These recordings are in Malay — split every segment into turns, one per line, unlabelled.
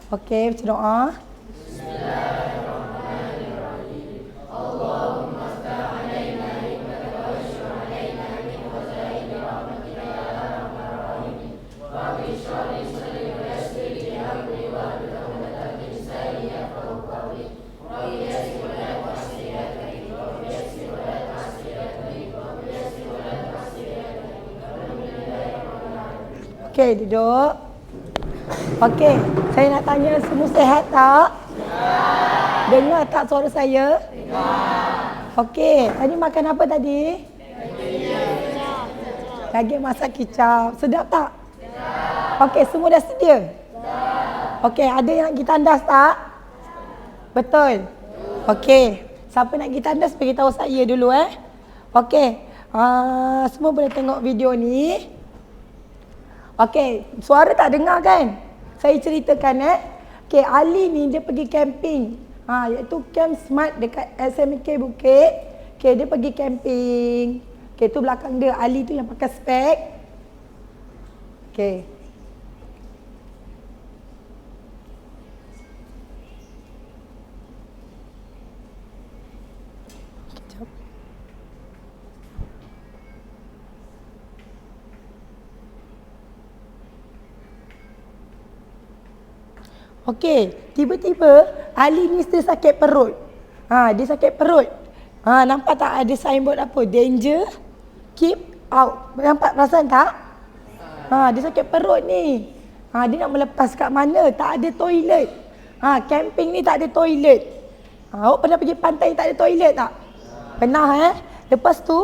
Okey, baca doa. Okey, duduk. Okey, saya nak tanya semua sihat tak? Ya. Dengar tak suara saya? Dengar. Okey, tadi makan apa tadi? Daging masak kicap. Sedap tak? Sedap. Okey, semua dah sedia? Sedap. Okey, ada yang nak pergi tandas tak? Betul? Okey, siapa nak pergi tandas beritahu saya dulu Okey, semua boleh tengok video ni. Okey, suara tak dengar kan? Saya ceritakan Okey, Ali ni dia pergi camping. Iaitu Camp Smart dekat SMK Bukit. Okey, dia pergi camping. Okey, tu belakang dia. Ali tu yang pakai spek. Okey. Okey, tiba-tiba Ali ni dia sakit perut. Dia sakit perut. Nampak tak ada signboard apa? Danger, keep out. Nampak perasan tak? Dia sakit perut ni. Dia nak melepas kat mana? Tak ada toilet. Camping ni tak ada toilet. Awak pernah pergi pantai tak ada toilet tak? Pernah Lepas tu,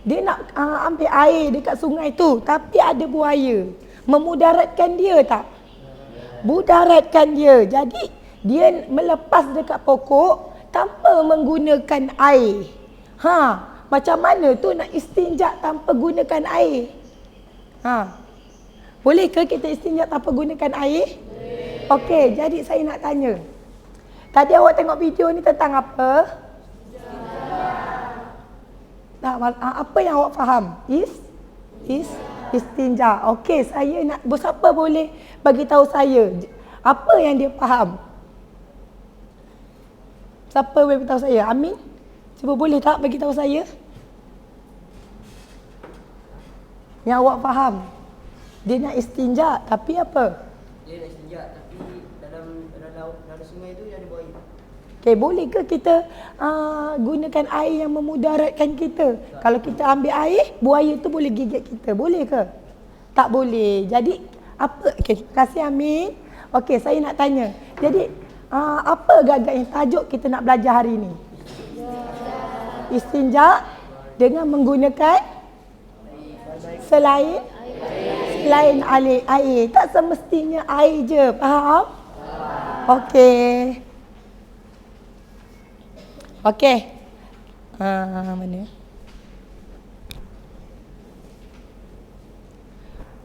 dia nak ambil air dekat sungai tu. Tapi ada buaya. Memudaratkan dia tak? Mudaratkan dia. Jadi dia melepas dekat pokok tanpa menggunakan air. Macam mana tu nak istinja tanpa gunakan air? Boleh ke kita istinja tanpa gunakan air? Okey, jadi saya nak tanya. Tadi awak tengok video ni tentang apa? Apa yang awak faham? Istinja. Okey, saya nak, siapa boleh bagi tahu saya apa yang dia faham? Siapa boleh beritahu saya? Amin? Cuba boleh tak bagi tahu saya? Yang awak faham. Dia nak istinja tapi apa?
Dia nak istinja tapi dalam sungai tu ada buaya.
Okey, boleh ke kita gunakan air yang memudaratkan kita? Kalau kita ambil air, buaya tu boleh gigit kita. Boleh ke? Tak boleh. Jadi, apa? Okey, terima kasih Amin. Okey, saya nak tanya. Jadi, apa agak-agak yang tajuk kita nak belajar hari ini? Istinja dengan menggunakan selain air. Tak semestinya air je. Faham? Okey. Okey. Mana?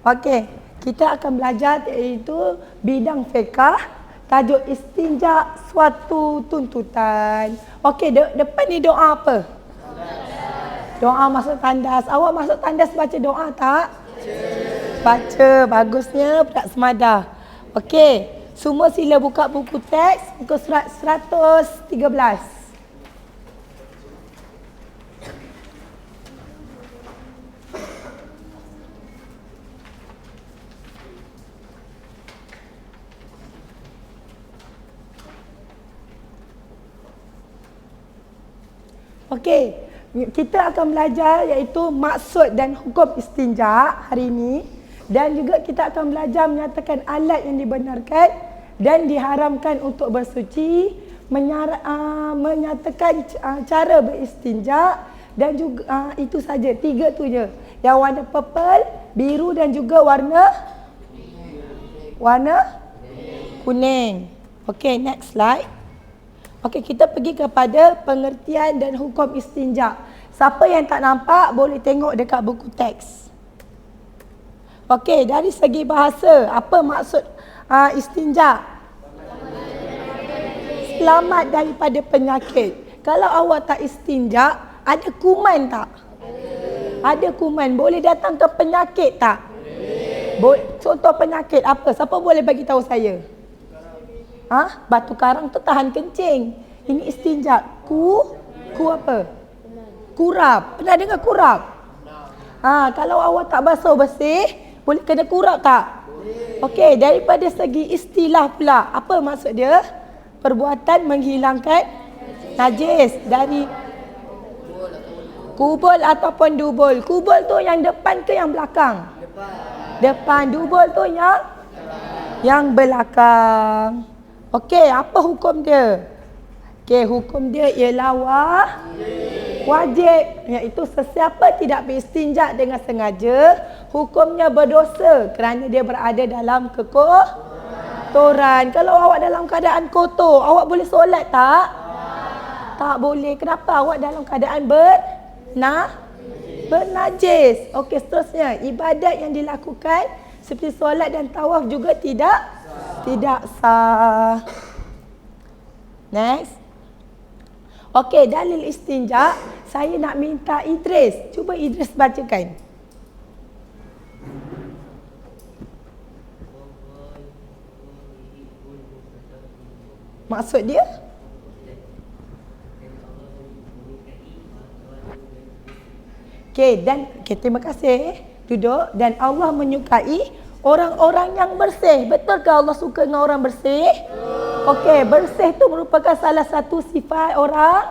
Okey, kita akan belajar iaitu bidang fiqh, tajuk istinja suatu tuntutan. Okey, depan ni doa apa? Doa masuk tandas. Awak masuk tandas baca doa tak? Baca, bagusnya budak semadah. Okey, semua sila buka buku teks, muka surat 113. Okey, kita akan belajar iaitu maksud dan hukum istinja hari ini, dan juga kita akan belajar menyatakan alat yang dibenarkan dan diharamkan untuk bersuci, menyatakan cara beristinja, dan juga itu saja, 3 tu je. Yang warna purple, biru dan juga warna kuning. Okey, next slide. Okey, kita pergi kepada pengertian dan hukum istinja. Siapa yang tak nampak boleh tengok dekat buku teks. Okey, dari segi bahasa, apa maksud istinja? Selamat daripada penyakit. Kalau awak tak istinja, ada kuman tak? Ada kuman. Boleh datang ke penyakit tak? Contoh penyakit apa? Siapa boleh bagi tahu saya? Batu karang tu tahan kencing. Ini istinja. Ku apa? Kurap. Pernah dengar kurap? Kalau awak tak basuh bersih, boleh kena kurap tak? Okey, daripada segi istilah pula, apa maksud dia? Perbuatan menghilangkan najis dari kubul ataupun dubul. Kubul tu yang depan ke yang belakang? Depan. Dubul tu yang belakang. Okey, apa hukum dia? Okey, hukum dia ialah wajib, iaitu sesiapa tidak beristinja dengan sengaja, hukumnya berdosa kerana dia berada dalam kekotoran. Kalau awak dalam keadaan kotor, awak boleh solat tak? Tak boleh. Kenapa? Awak dalam keadaan bernajis. Okey, seterusnya, ibadat yang dilakukan seperti solat dan tawaf juga tidak sah. Next. Okey, dalil istinja. Saya nak minta Idris. Cuba Idris bacakan. Maksud dia? Okey, terima kasih. Duduk. Dan Allah menyukai orang-orang yang bersih. Betul ke Allah suka dengan orang bersih? Okey, bersih tu merupakan salah satu sifat orang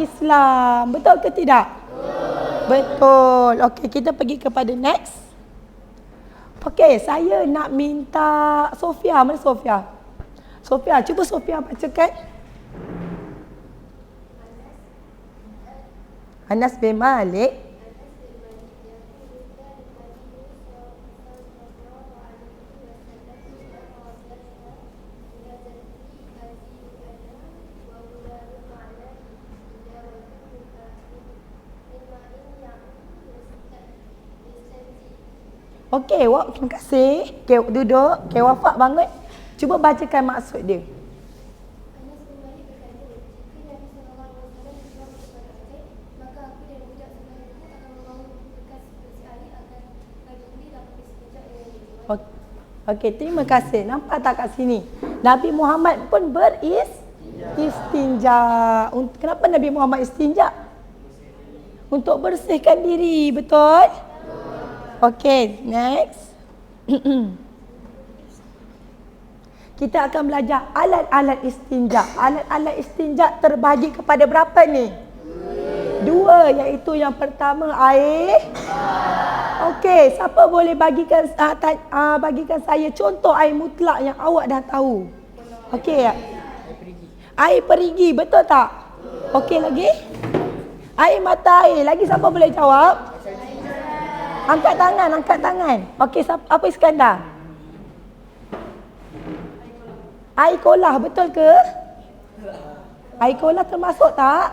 Islam. Betul ke tidak? Betul. Okey, kita pergi kepada next. Okey, saya nak minta Sofia. Mana Sofia? Sofia, cuba Sofia bacakan. Anas bin Malik. Okey, terima kasih. Okey, duduk. Okey, Wafak bangun. Cuba bacakan maksud dia. Okey, terima kasih. Nampak tak kat sini? Nabi Muhammad pun istinja. Kenapa Nabi Muhammad istinja? Untuk bersihkan diri, betul? Okey, next. Kita akan belajar alat-alat istinja. Alat-alat istinja terbahagi kepada berapa ni? Dua, iaitu yang pertama air. Okey, siapa boleh bagikan saya contoh air mutlak yang awak dah tahu? Okey. Air perigi, betul tak? Okey lagi? Air mata air, lagi siapa boleh jawab? Angkat tangan. Okey, apa Iskandar? Air kolah, betul ke? Air kolah termasuk tak?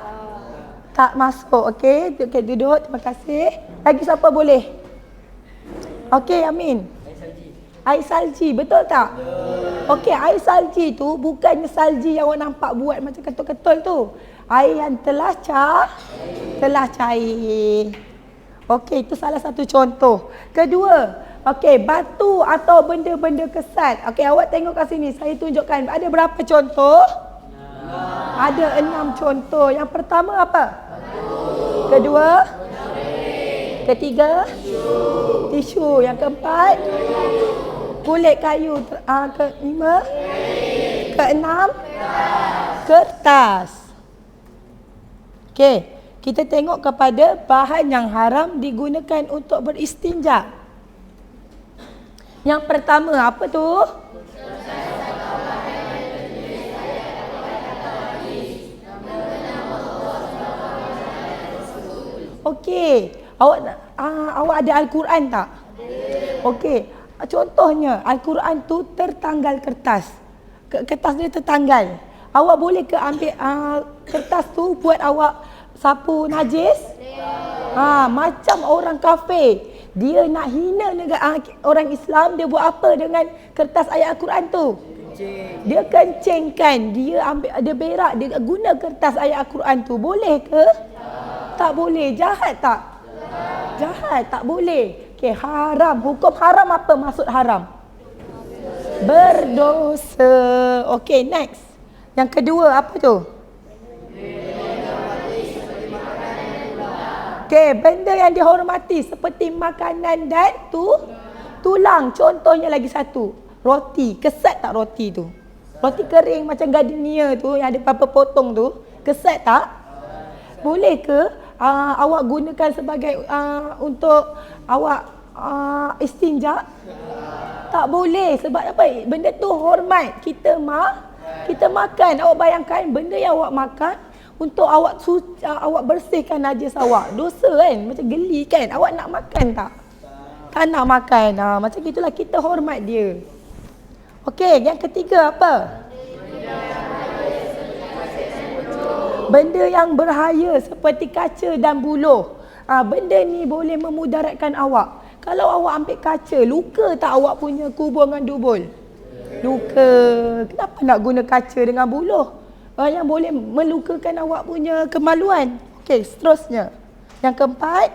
Tak masuk. Okey, duduk. Terima kasih. Lagi siapa boleh? Okey, Amin. Air salji, betul tak? Okey, air salji tu bukannya salji yang awak nampak buat macam ketul-ketul tu. Air yang telah cair. Okey, itu salah satu contoh. Kedua, okey, batu atau benda-benda kesat. Okey, awak tengok kat sini. Saya tunjukkan. Ada berapa contoh? Ada 6 contoh. Yang pertama apa? Kedua? Ketiga? Tisu. Yang keempat? Kulit kayu. Kelima? Keenam? Kertas. Okey. Kita tengok kepada bahan yang haram digunakan untuk beristinja. Yang pertama, apa tu? Okey. Awak ada Al-Quran tak? Okey. Contohnya, Al-Quran tu tertanggal kertas. Kertas dia tertanggal. Awak boleh ke ambil kertas tu buat awak sapu najis? Macam orang kafir. Dia nak hina orang Islam, dia buat apa dengan kertas ayat Al-Quran tu? Dia kencingkan, dia berak, dia guna kertas ayat Al-Quran tu. Boleh ke? Tak boleh. Jahat tak? Jahat, tak boleh. Okey, haram. Hukum haram apa maksud haram? berdosa. Okey, next. Yang kedua apa tu? Okey, benda yang dihormati seperti makanan dan tulang. Contohnya lagi satu, roti. Kesat tak roti tu? Roti kering macam gardenia tu yang ada beberapa potong tu, kesat tak? Boleh ke awak gunakan sebagai untuk awak istinja? Tak boleh. Sebab apa? Benda tu hormat. Kita makan. Awak bayangkan benda yang awak makan untuk awak bersihkan najis awak. Dosa kan? Macam geli kan? Awak nak makan tak? Tak nak makan. Macam gitulah kita hormat dia. Okey, yang ketiga apa? Benda yang berbahaya seperti kaca dan buluh. Benda ni boleh memudaratkan awak. Kalau awak ambil kaca, luka tak awak punya kubur dengan dubul? Luka. Kenapa nak guna kaca dengan buluh? Yang boleh melukakan awak punya kemaluan. Okey, seterusnya. Yang keempat.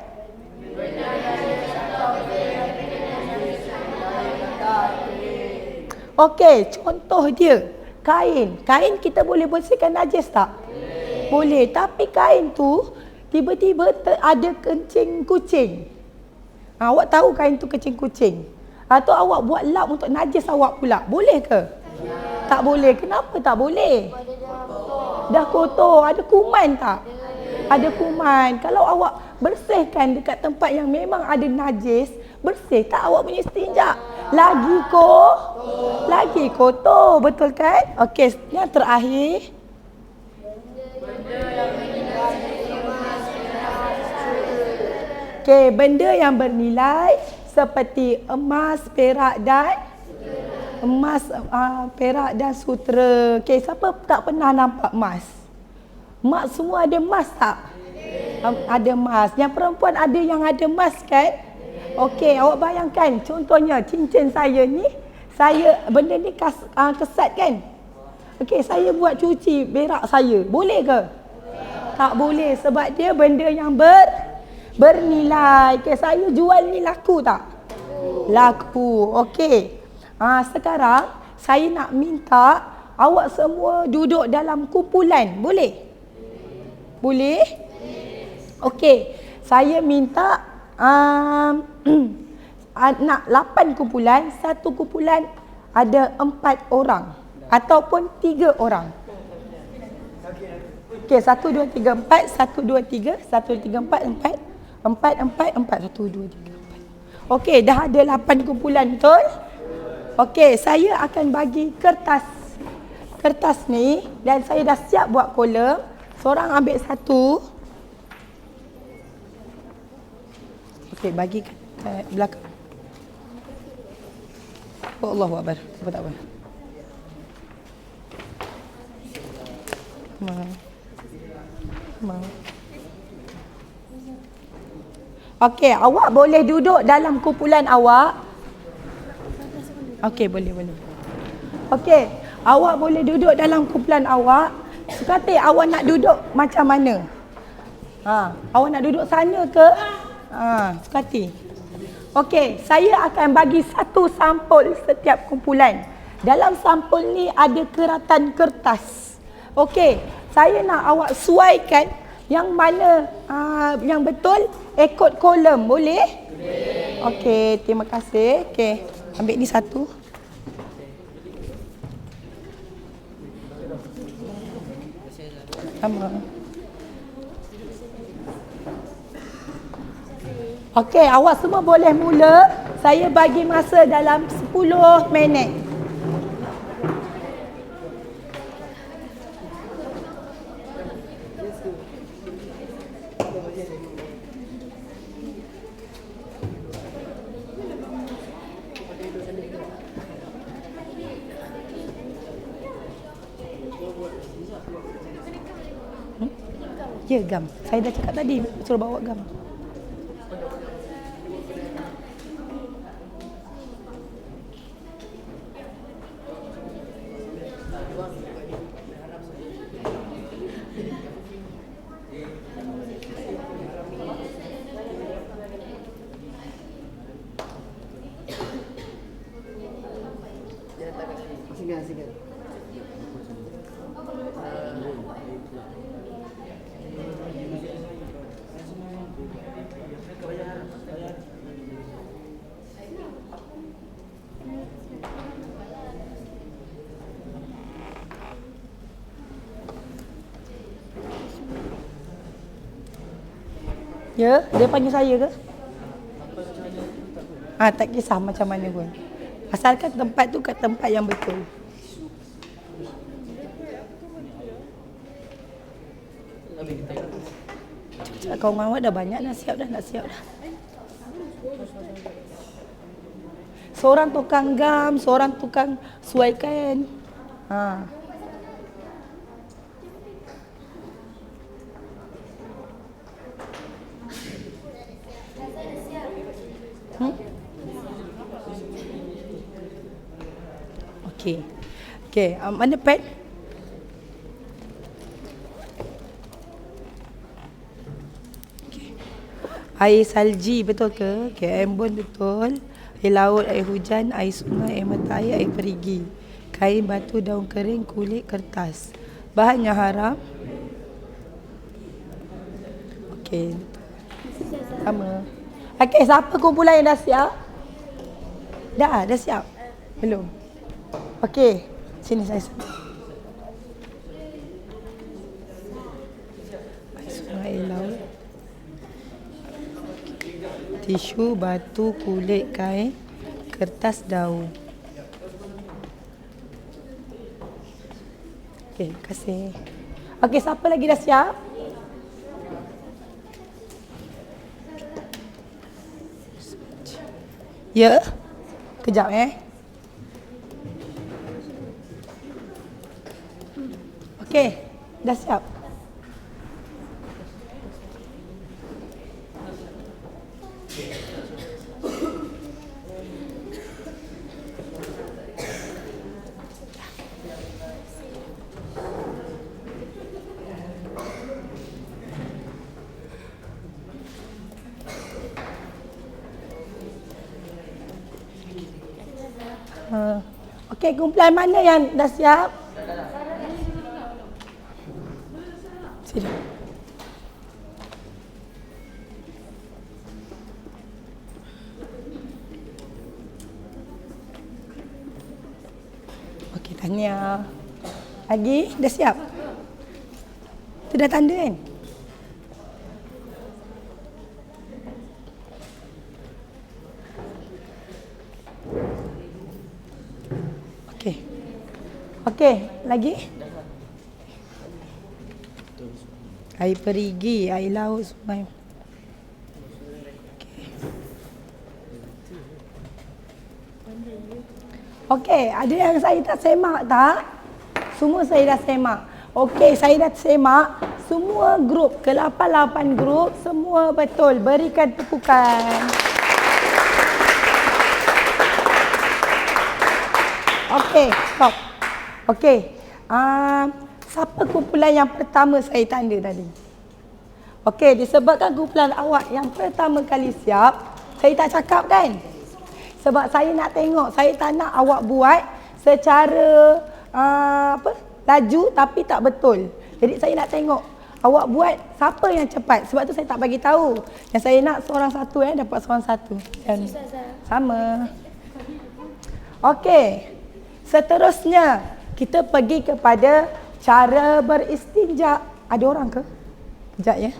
Okey, contoh dia. Kain. Kain kita boleh bersihkan najis tak? Boleh. Tapi kain tu tiba-tiba ada kencing kucing. Awak tahu kain tu kencing kucing. Atau awak buat lap untuk najis awak pula. Boleh ke? Tak boleh. Kenapa tak boleh? Dah kotor. Ada kuman tak? Ada kuman. Kalau awak bersihkan dekat tempat yang memang ada najis, bersih tak awak punya istinja? Lagi kotor. Betul kan? Okey, yang terakhir. Okey, benda yang bernilai seperti emas, perak dan sutera. Okey, siapa tak pernah nampak emas? Mak semua ada emas tak? Ada emas. Yang perempuan ada yang ada emas kan? Okey, awak bayangkan contohnya cincin saya ni, benda ni kesat kan? Okey, saya buat cuci berak saya. Boleh ke? Tak boleh sebab dia benda yang bernilai. Okey, saya jual ni laku tak? Laku. Okey. Sekarang saya nak minta awak semua duduk dalam kumpulan. Boleh? Boleh? Okey. Saya minta nak 8 kumpulan. Satu kumpulan ada 4 orang ataupun 3 orang. Okey, 1 2 3 4, 1 2 3, 1 2 3 4, 4 1 2 3 4. Okey, dah ada 8 kumpulan, betul? Okey, saya akan bagi kertas ni dan saya dah siap buat kolom. Seorang ambil satu. Okey, bagi kat belakang. Allahu Akbar. Tak apa. Okey, awak boleh duduk dalam kumpulan awak. Okey, boleh. Okey, awak boleh duduk dalam kumpulan awak. Sekata awak nak duduk macam mana? Awak nak duduk sana ke? Sekati. Okey, saya akan bagi satu sampul setiap kumpulan. Dalam sampul ni ada keratan kertas. Okey, saya nak awak suaikan yang mana yang betul ikut kolom. Boleh? Okey, terima kasih. Okey, ambil ni satu. Sama. Okey, awak semua boleh mula. Saya bagi masa dalam 10 minit. Ya, gam. Saya dah cakap tadi suruh bawa gam.
sikit.
Ya, dia panggil saya ke? Tak kisah macam mana pun. Asalkan tempat tu kat tempat yang betul. Kawan awak dah banyak, nak siap dah. Seorang tukang gam, seorang tukang suaikan. Okey, mana pad? Air salji betul ke? Okey, embun betul. Air laut, air hujan, air sungai, air mata air, air perigi. Kain, batu, daun kering, kulit, kertas. Bahan yang haram. Okey. Sama. Okey, siapa kumpulan yang dah siap? Dah siap? Belum? Okey, sini saya. Air sungai, air laut. Tisu, batu, kulit, kain, kertas, daun. Okey, terima kasih. Okey, siapa lagi dah siap? Ya. Kejap Okey, dah siap. Okey, kumpulan mana yang dah siap? Sini. Okey, tahniah. Lagi? Dah siap? Tu dah tanda kan? Okey, lagi? Air perigi, air laut, sungai. Okey, ada yang saya tak semak tak? Semua saya dah semak. Okey, saya dah semak. Semua grup, ke-8 grup, semua betul. Berikan tepukan. Okey, stop. Okey, siapa kumpulan yang pertama saya tanda tadi? Okey, disebabkan kumpulan awak yang pertama kali siap, saya tak cakap kan? Sebab saya nak tengok, saya tak nak awak buat secara laju tapi tak betul. Jadi saya nak tengok awak buat siapa yang cepat. Sebab tu saya tak bagi tahu. Yang saya nak seorang satu dapat seorang satu. Dan sama. Okey. Seterusnya kita pergi kepada cara beristinja. Ada orang ke? Sekejap ya.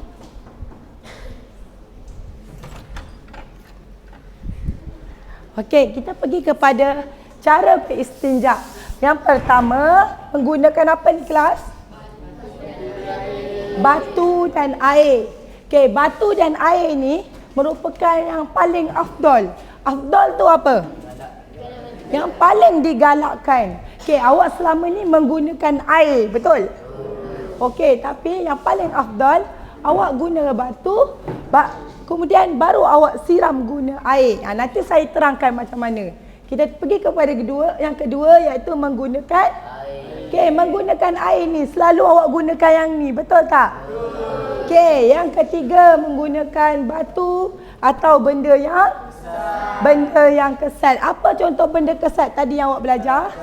Okey, kita pergi kepada cara beristinja. Yang pertama, menggunakan apa ni kelas? Batu dan air. Okey, batu dan air ni merupakan yang paling afdal. Afdal tu apa? Yang paling digalakkan. Okey, awak selama ni menggunakan air, betul? Okey, tapi yang paling afdal awak guna batu, kemudian baru awak siram guna air. Nanti saya terangkan macam mana. Kita pergi kepada yang kedua iaitu menggunakan air. Okey, menggunakan air ni selalu awak gunakan yang ni, betul tak? Okey, yang ketiga menggunakan batu atau benda yang kesat. Apa contoh benda kesat tadi yang awak belajar?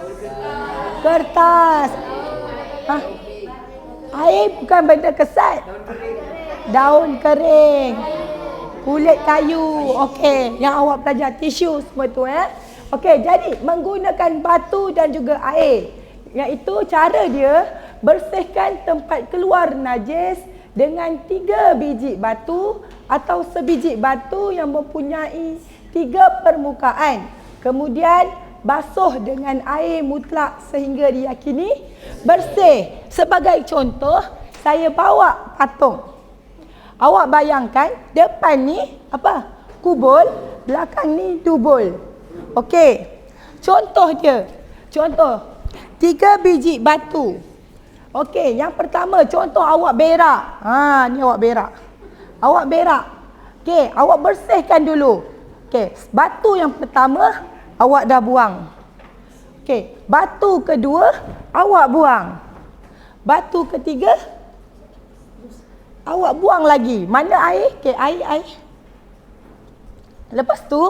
Kertas. Ha? Air bukan benda kesat. Daun kering. Kulit kayu. Okey, yang awak belajar tisu semua tu Okey, jadi menggunakan batu dan juga air. Iaitu cara dia bersihkan tempat keluar najis dengan 3 biji batu atau sebiji batu yang mempunyai 3 permukaan. Kemudian basuh dengan air mutlak sehingga diyakini bersih. Sebagai contoh, saya bawa patung. Awak bayangkan depan ni apa? Kubul, belakang ni dubul. Okey. Contoh dia. Contoh. 3 biji batu. Okey, yang pertama contoh awak berak. Ni awak berak. Awak berak. Okey, awak bersihkan dulu. Okey, batu yang pertama awak dah buang. Okey, batu kedua awak buang. Batu ketiga awak buang lagi. Mana air? Okey, air. Lepas tu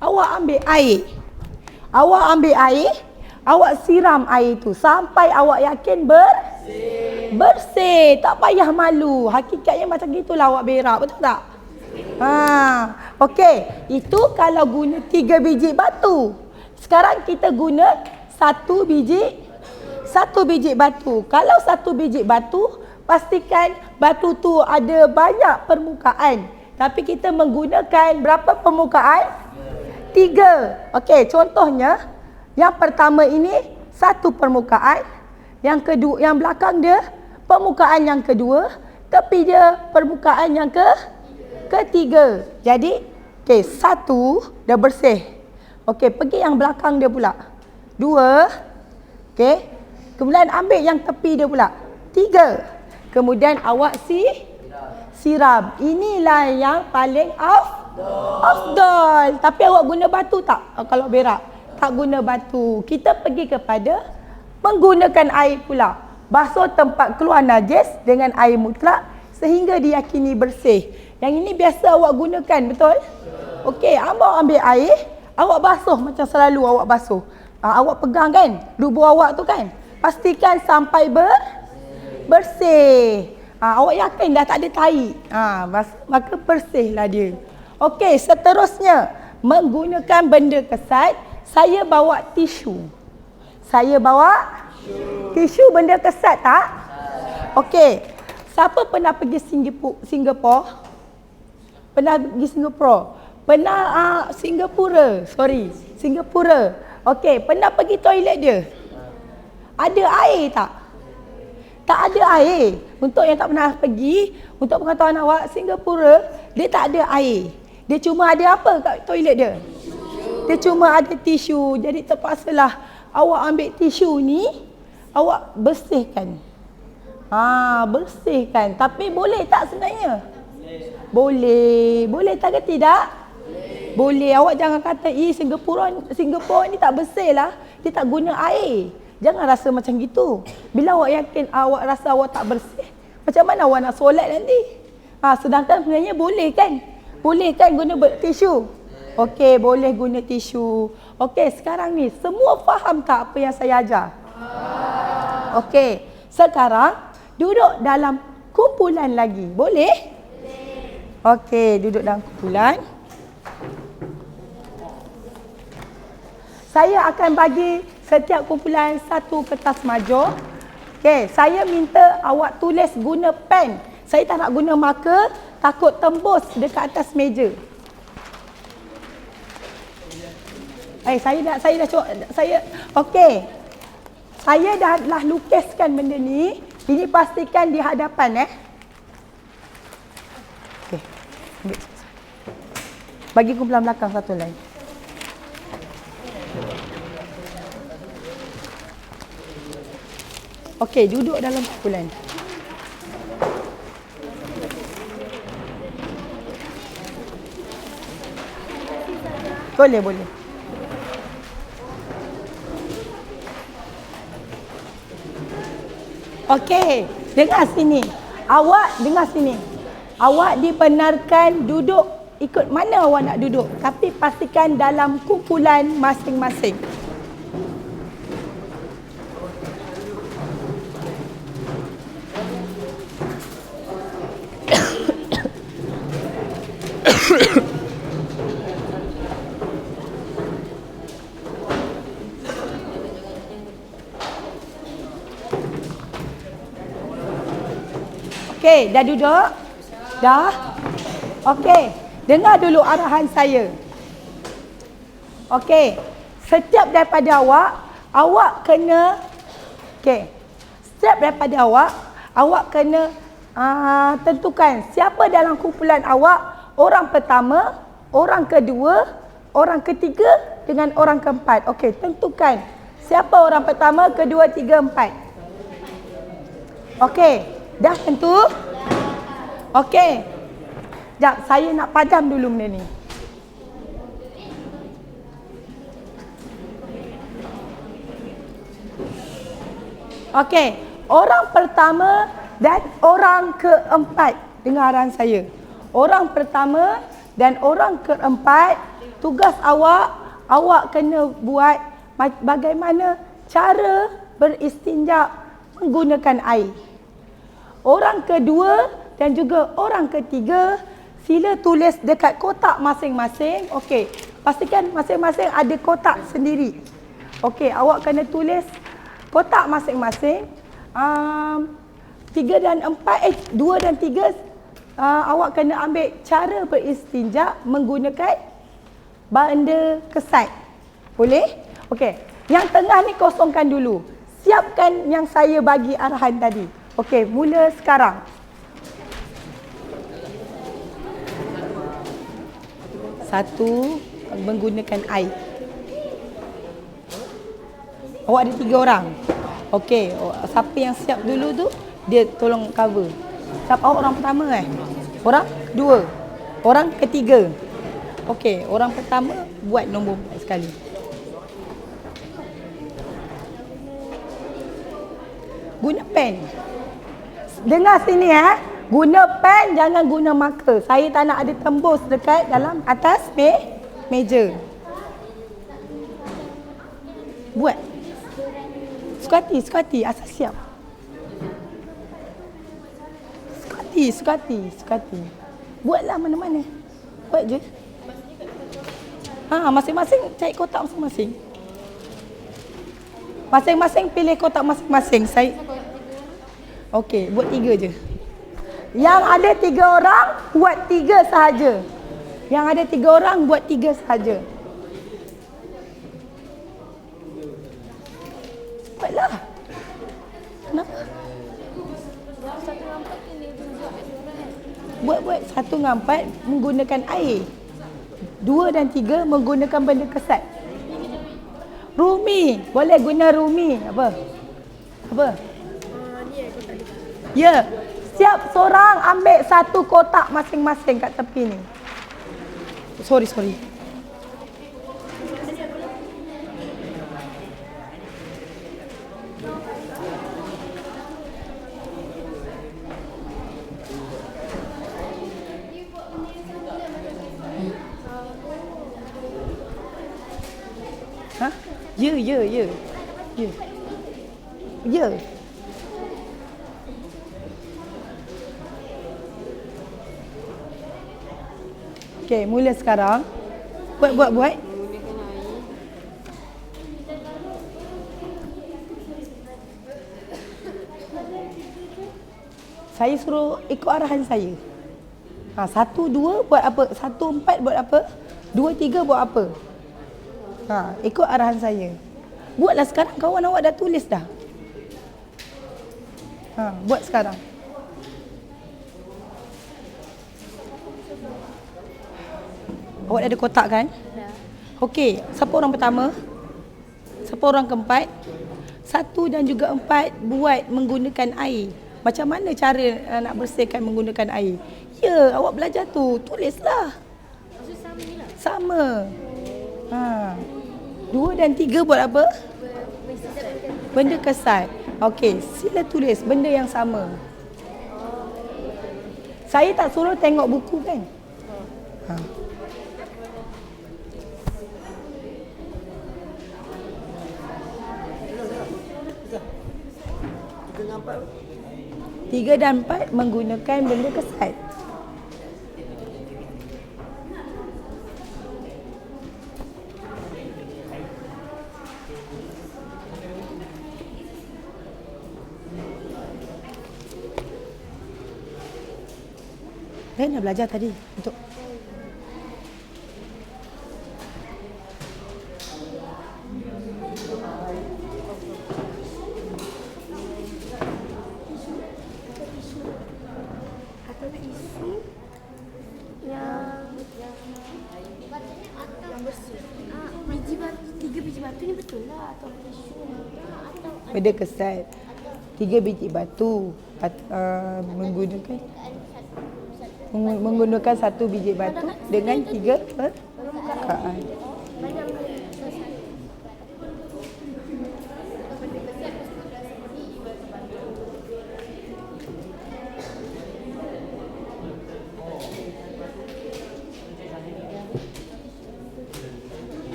awak ambil air. Awak ambil air, awak siram air tu sampai awak yakin bersih. Tak payah malu. Hakikatnya macam gitulah awak berak, betul tak? Okey, itu kalau guna 3 biji batu. Sekarang kita guna 1 biji batu. Kalau 1 biji batu, pastikan batu tu ada banyak permukaan. Tapi kita menggunakan berapa permukaan? 3. Okey, contohnya yang pertama ini 1 permukaan, yang kedua, yang belakang dia permukaan yang kedua, tepi dia permukaan yang ketiga. Jadi, okey, 1 dah bersih. Okey, pergi yang belakang dia pula. 2. Okey. Kemudian ambil yang tepi dia pula. 3. Kemudian awak siram. Inilah yang paling afdal. Tapi awak guna batu tak? Kalau berak, tak guna batu. Kita pergi kepada menggunakan air pula. Basuh tempat keluar najis dengan air mutlak sehingga diyakini bersih. Yang ini biasa awak gunakan, betul? Okey, awak ambil air, awak basuh macam selalu awak basuh. Awak pegang kan, tubuh awak tu kan. Pastikan sampai bersih. Awak yakin dah tak ada tahi. Maka bersihlah dia. Okey, seterusnya menggunakan benda kesat, saya bawa tisu. Tisu benda kesat tak? Okey. Siapa pernah pergi Singapura? Pernah pergi Singapura? Singapura. Okey, pernah pergi toilet dia? Ada air tak? Tak ada air. Untuk yang tak pernah pergi, untuk pengetahuan awak, Singapura dia tak ada air. Dia cuma ada apa kat toilet dia? Dia cuma ada tisu. Jadi terpaksalah awak ambil tisu ni, awak bersihkan. Bersihkan. Tapi boleh tak sebenarnya? Boleh. Boleh tak ke tidak? Boleh. Awak jangan kata, Singapura ni tak bersih lah. Dia tak guna air. Jangan rasa macam gitu. Bila awak yakin awak rasa awak tak bersih, macam mana awak nak solat nanti? Sedangkan sebenarnya boleh kan? Boleh kan guna tisu? Okey, boleh guna tisu. Okey, sekarang ni semua faham tak apa yang saya ajar? Okey, sekarang duduk dalam kumpulan lagi. Boleh? Okey, duduk dalam kumpulan. Saya akan bagi setiap kumpulan 1 kertas majur. Okey, saya minta awak tulis guna pen. Saya tak nak guna marker, takut tembus dekat atas meja. Okey. Saya dah lukiskan benda ni. Ini pastikan di hadapan Okey. Bagi kumpulan belakang satu lagi. Okey, duduk dalam kumpulan. Boleh. Okey, dengar sini. Awak dengar sini. Awak dibenarkan duduk ikut mana awak nak duduk, tapi pastikan dalam kumpulan masing-masing. Okey, dah duduk? Dah? Okey, dengar dulu arahan saya. Okey, setiap daripada awak kena, okey, setiap daripada awak kena tentukan siapa dalam kumpulan awak, orang pertama, orang kedua, orang ketiga dengan orang keempat. Okey, tentukan siapa orang pertama, kedua, tiga, empat. Okey, dah tentu? Okey. Sekejap, saya nak padam dulu benda ni. Okey, orang pertama dan orang keempat. Dengar arahan saya. Orang pertama dan orang keempat, tugas awak kena buat bagaimana cara beristinja menggunakan air. Orang kedua dan juga orang ketiga, sila tulis dekat kotak masing-masing. Okey, pastikan masing-masing ada kotak sendiri. Okey, awak kena tulis kotak masing-masing. 2 dan 3, awak kena ambil cara beristinja menggunakan benda kesat. Boleh? Okey, yang tengah ni kosongkan dulu. Siapkan yang saya bagi arahan tadi. Okey, mula sekarang. Satu, menggunakan air. Awak ada 3 orang. Okey, siapa yang siap dulu tu, dia tolong cover. Siapa awak orang pertama Orang kedua. Orang ketiga. Okey, orang pertama buat nombor 4 sekali. Guna pen. Dengar sini guna pen, jangan guna marker. Saya tak nak ada tembus dekat dalam atas meja. Buat. Suka-hati, asal siap. Suka-hati. Buatlah mana-mana. Buat je. Masing-masing cari kotak masing-masing. Masing-masing pilih kotak masing-masing. Okey, buat 3 je. Yang ada 3 orang, buat 3 sahaja. Yang ada 3 orang, buat 3 sahaja. Buatlah. Kenapa? Buat 1 dengan 4 menggunakan air. 2 dan 3 menggunakan benda kesat. Rumi. Boleh guna rumi. Apa? Ya. Siap seorang ambil 1 kotak masing-masing kat tepi ni. Sorry. Ya. Okey, mula sekarang. Buat. Saya suruh ikut arahan saya. 1, 2 buat apa? 1, 4 buat apa? 2, 3 buat apa? Ikut arahan saya. Buatlah sekarang, kawan awak dah tulis dah. Buat sekarang. Awak ada kotak kan? Dah. Okey, siapa orang pertama? Siapa orang keempat? 1 dan juga 4 buat menggunakan air. Macam mana cara nak bersihkan menggunakan air? Ya, awak belajar tu, tulislah. Sama. 2 dan 3 buat apa? Benda kesat. Okey, sila tulis benda yang sama. Saya tak suruh tengok buku kan? Tiga dan 4 menggunakan benda kesat. Ren dah belajar tadi untuk
Atau nak isi yang bersih. Biji batu, 3 biji batu ni betul lah atau tisu atau
benda kesat. 3 biji batu menggunakan 1 biji batu dengan 3 permukaan.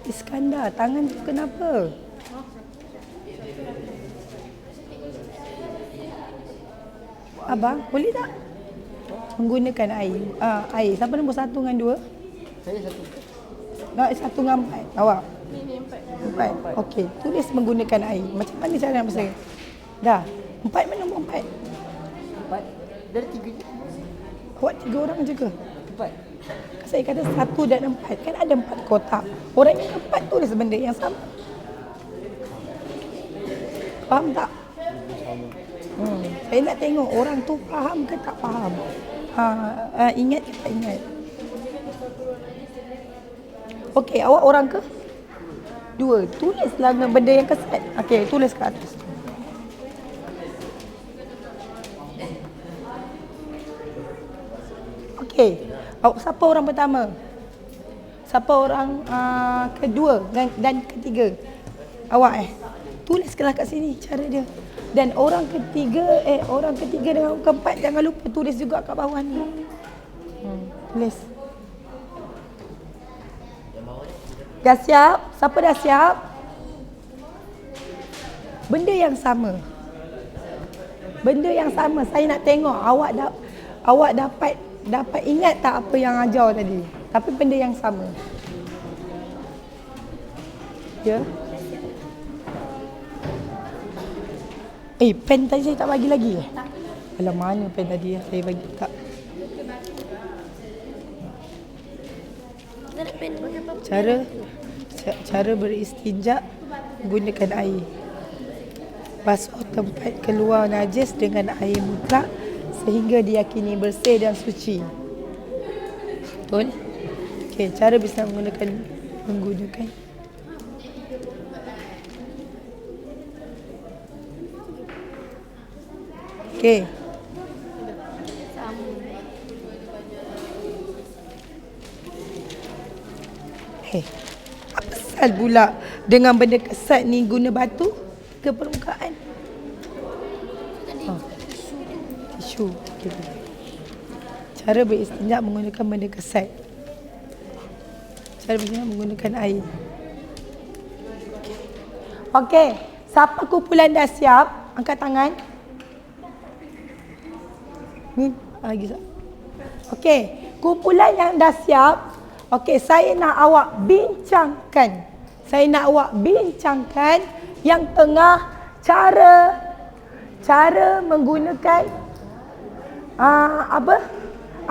Iskandar, tangan tu kenapa? Abang, boleh tak? Menggunakan air. Air. Siapa nombor 1 dengan 2?
Saya satu.
Nak 1 dengan 4. Awak? 4. Okey. Tulis menggunakan air. Macam mana cara nak besar? Dah. 4 mana nombor 4?
4. Dari 3 je.
Awak 3 orang je ke?
4.
Saya kata 1 dan 4. Kan ada 4 kotak. Orang yang 4 tulis benda yang sama. Faham tak? Saya nak tengok orang tu faham ke tak faham. Ingat ke tak ingat? Okey, awak orang ke? 2. Tulislah dengan benda yang kesat. Okey, tulis kat atas. Okey. Siapa orang pertama? Siapa orang kedua dan ketiga? Awak tulislah kat sini cara dia. Dan orang ketiga dengan orang keempat jangan lupa tulis juga kat bawah ni. Tulis. Dah siap? Siapa dah siap? Benda yang sama. Benda yang sama. Saya nak tengok awak dapat ingat tak apa yang ajar tadi? Tapi benda yang sama. Ya. Pen tadi saya tak bagi lagi. Alah, mana pen tadi saya bagi tak?
kita nak pen pakai apa?
Cara beristinja gunakan air. Basuh tempat keluar najis dengan air mutlak sehingga diyakini bersih dan suci. Betul? Okey, cara bisa menggunakan okey. Apa pasal pula dengan benda kesat ni guna batu ke permukaan? Tisu. Okay. Cara beristinja menggunakan benda kesat. Cara beristinja menggunakan air. Okey. Siapa kumpulan dah siap? Angkat tangan. Ni lagi tak? Okey. Kumpulan yang dah siap. Okey, saya nak awak bincangkan. Yang tengah cara menggunakan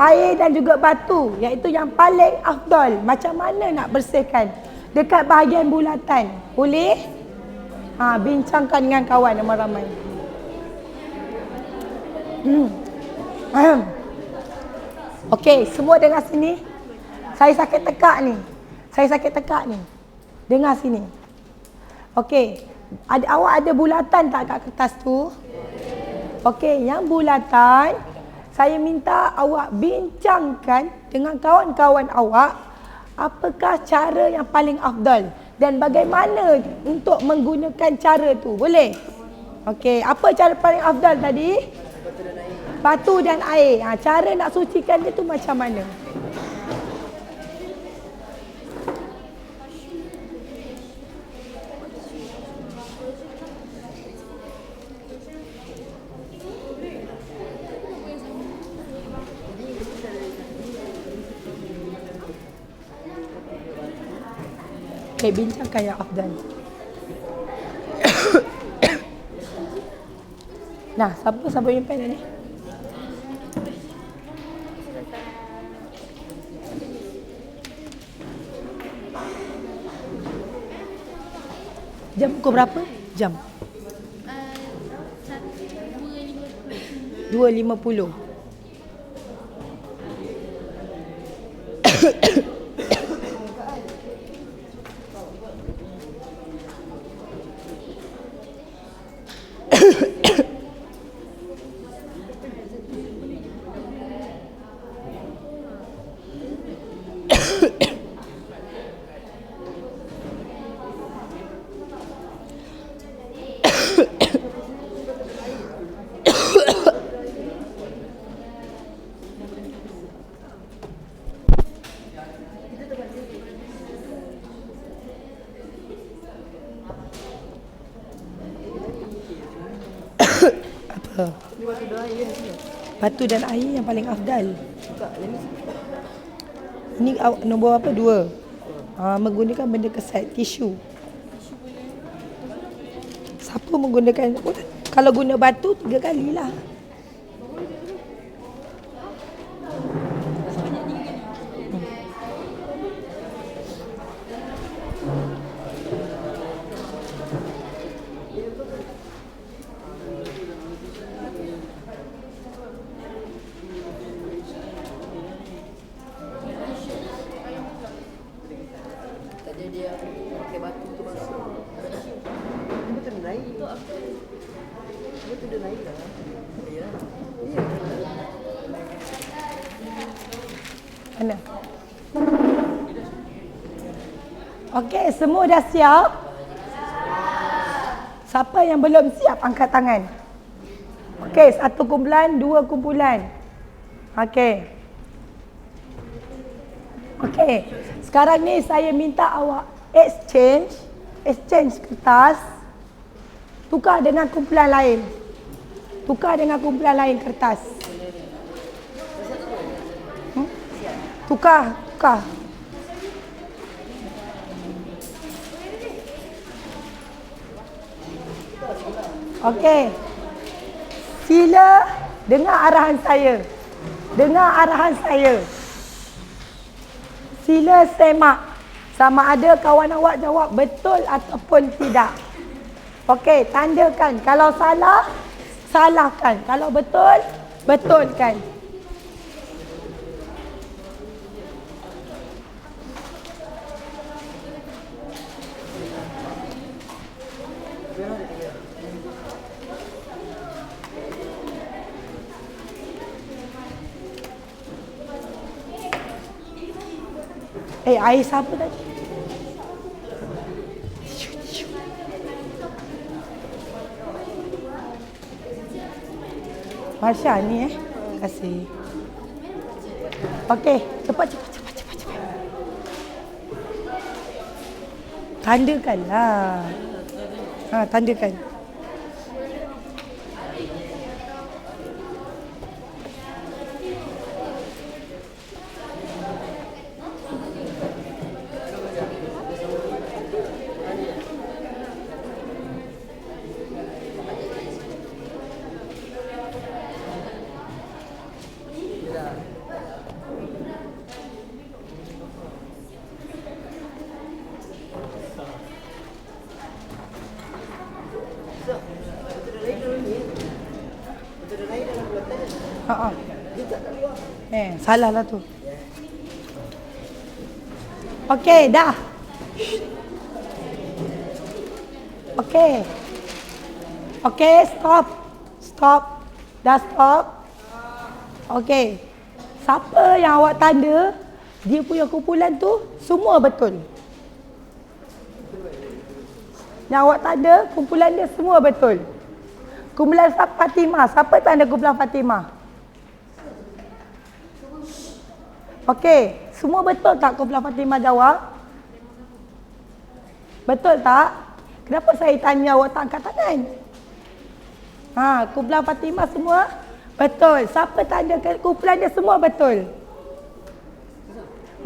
air dan juga batu, iaitu yang paling afdal. Macam mana nak bersihkan dekat bahagian bulatan? Boleh? Bincangkan dengan kawan ramai-ramai. Okey, semua dengar sini. Saya sakit tekak ni. Dengar sini. Okey. Awak ada bulatan tak kat kertas tu? Okey, yang bulatan saya minta awak bincangkan dengan kawan-kawan awak apakah cara yang paling afdal dan bagaimana untuk menggunakan cara tu. Boleh? Okey, apa cara paling afdal tadi? Batu dan air. Cara nak sucikan dia tu macam mana? Okey, bincangkan yang afdal. Nah, siapa punya pen ni? Jam pukul berapa? Jam 2.50. Apa? Batu dan air yang paling afdal. Ni nombor apa? 2. Menggunakan benda keset, tisu. Siapa menggunakan? Kalau guna batu 3 kali lah.
Dia pakai batu tu masuk. Betul dia naik. Betul dia naik lah. Ya. Iya.
Mana? Okey, semua dah siap? Siapa yang belum siap angkat tangan? Okey, 1 kumpulan, 2 kumpulan. Okey. Okey, sekarang ni saya minta awak exchange kertas. Tukar dengan kumpulan lain. Tukar dengan kumpulan lain kertas. Tukar. Okey. Sila dengar arahan saya. Sila semak sama ada kawan awak jawab betul ataupun tidak. Okey, tandakan. Kalau salah, salahkan. Kalau betul, betulkan. Air siapa tadi? Marsha ni Terima kasih. Okey, cepat. Tandakanlah. Tandakan. Salah lah tu. Okey, dah. Okey, stop. Dah stop. Okey. Siapa yang awak tanda dia punya kumpulan tu semua betul. Yang awak tanda kumpulan dia semua betul. Kumpulan Fatimah, siapa tanda kumpulan Fatimah? Okey, semua betul tak kumpulan Fatimah jawab? Betul tak? Kenapa saya tanya awak tak angkat tangan? Kumpulan Fatimah semua betul. Siapa tanda kumpulan dia semua betul?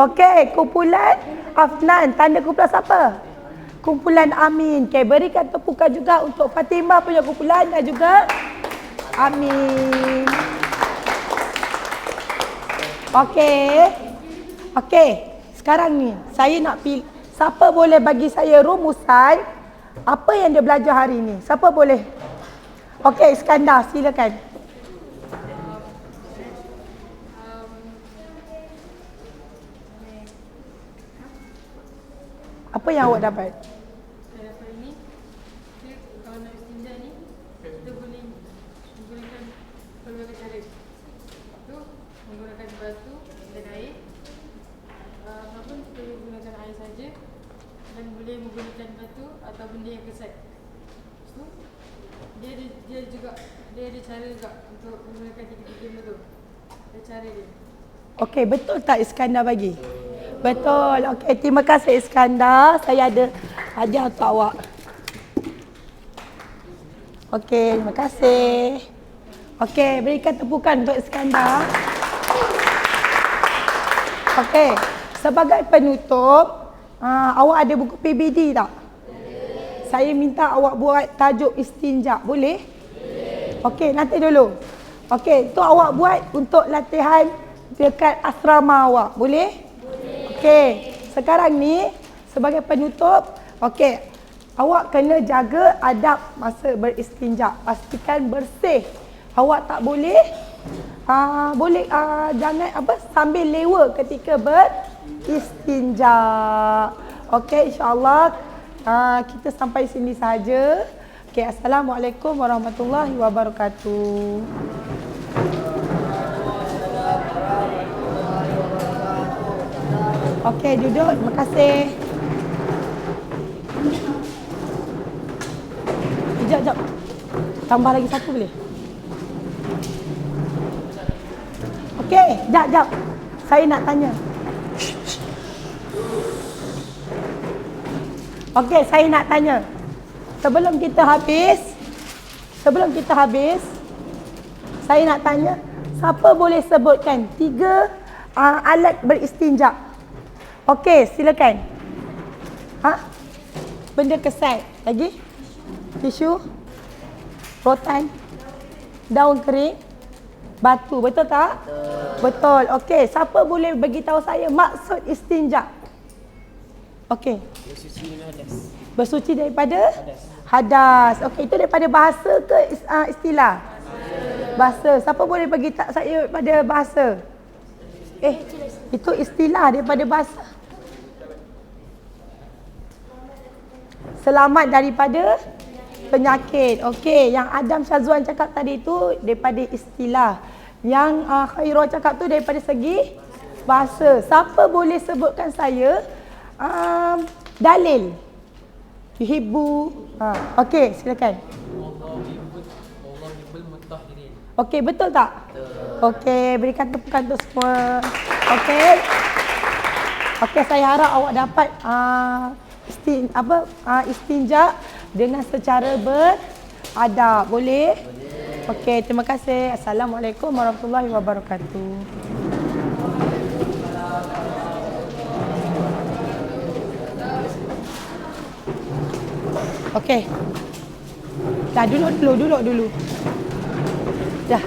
Okey, kumpulan Afnan, tanda kumpulan siapa? Kumpulan Amin. Okey, berikan tepukan juga untuk Fatimah punya kumpulan dan juga Amin. Okey. Okey. Sekarang ni saya nak pilih. Siapa boleh bagi saya rumusan apa yang dia belajar hari ni? Siapa boleh? Okey, Iskandar, silakan. Apa yang awak dapat?
Saya dapat ini. Kita kalau nak istinja ni, kita boleh menggunakan pelbagai cara. Itu menggunakan batu dan air. Ataupun kita boleh menggunakan air saja dan boleh menggunakan batu atau benda yang kesat. So, dia ada cara juga untuk menggunakan tiga-tiga benda tu. Ada cara dia.
Okey, betul tak Iskandar bagi? Betul. Okey, terima kasih Iskandar. Saya ada hadiah untuk awak. Okey, terima kasih. Okey, berikan tepukan untuk Iskandar. Okey, sebagai penutup, awak ada buku PBD tak? Saya minta awak buat tajuk istinja. Boleh? Okey, nanti dulu. Okey, tu awak buat untuk latihan dekat asrama awak. Boleh? Okey, sekarang ni sebagai penutup, okey, awak kena jaga adab masa beristinja. Pastikan bersih. Awak tak boleh jangan sambil lewa ketika beristinja. Okey, insya-Allah kita sampai sini saja. Okey, assalamualaikum warahmatullahi wabarakatuh. Okey, duduk. Terima kasih. Sekejap. Tambah lagi satu boleh? Okey, sekejap. Saya nak tanya. Okey, saya nak tanya. Sebelum kita habis, saya nak tanya, siapa boleh sebutkan 3 alat beristinja? Okey, silakan. Benda kesat. Lagi? Tisu? Rotan? Daun kering? Batu. Betul tak? Betul. Okey, siapa boleh bagi tahu saya maksud istinja? Okey. Bersuci daripada? Hadas. Okey, itu daripada bahasa ke istilah? Bahasa. Siapa boleh bagi tak saya daripada bahasa? Itu istilah daripada bahasa. Selamat daripada penyakit. Okey, yang Adam Syazwan cakap tadi tu daripada istilah. Yang Khairul cakap tu daripada segi bahasa. Siapa boleh sebutkan saya dalil? Yuhibbu. Okey, silakan. Okey, betul tak? Okey, berikan tepukan untuk semua. Okey. Okey, saya harap awak dapat istinja dengan secara beradab. Boleh? Okey, terima kasih. Assalamualaikum warahmatullahi wabarakatuh. Okey. Dah duduk dulu. Dah.